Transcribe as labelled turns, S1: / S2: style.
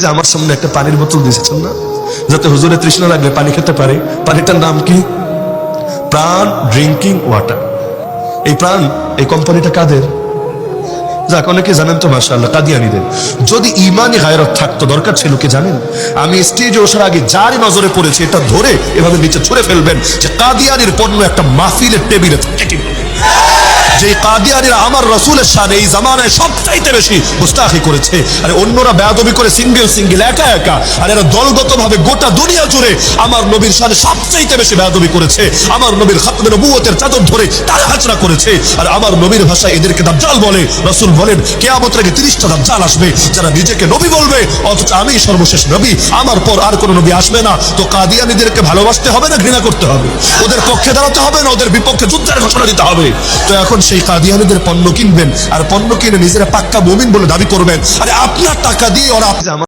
S1: যে আমার সামনে একটা পানির বোতল দিয়েছেন না, যাতে হুজুরে তৃষ্ণা লাগলে পানি খেতে পারে। পানিটার নাম কি? প্রাণ ড্রিঙ্কিং ওয়াটার। এই প্রাণ, এই কোম্পানিটা কাদের? যাক, অনেকে জানেন তো মাশাআল্লাহ, কাদিয়ানীদের। যদি ইমানি গায়রত থাকতো, দরকার ছিল কি জানেন? আমি স্টেজে ওঠার আগে যারই নজরে পড়েছে এটা ধরে এভাবে নিচে ছুঁড়ে ফেলবেন যে কাদিয়ানির পণ্য একটা মাহফিলের টেবিলে থাকে। যে কাদিয়ানীরা আমার রাসূলের শানে এই জামানায় সবচাইতে বেশি মুস্তাহি করেছে। আরে অন্যরা বেয়াদবি করে সিঙ্গেল একা একা, আর এরা দলগতভাবে গোটা দুনিয়া জুড়ে আমার নবীর শানে সবচাইতে বেশি বেয়াদবি করেছে। আমার নবীর খাতমে নবুয়তের চাদর ধরে তারা হাজরা করেছে। আর আমার নবীর ভাষায় এদেরকে দাজ্জাল বলে। রাসূল বলেন কিয়ামতের আগে 30টা দাজ্জাল আসবে যারা নিজেকে নবী বলবে, অথচ আমি সর্বশেষ নবী, আমার পর আর কোনো নবী আসবে না। তো কাদিয়ানীদেরকে ভালোবাসতে হবে না ঘৃণা করতে হবে? ওদের পক্ষে দাঁড়াতে হবে না ওদের বিপক্ষে যুদ্ধের ঘোষণা দিতে হবে? তো এখন সেই কাদিয়ানীদের পণ্য কিনবেন, আর পণ্য কিনে নিজেরা পাক্কা মুমিন বলে দাবি করবেন। আরে আপনার টাকা দিয়ে ওরা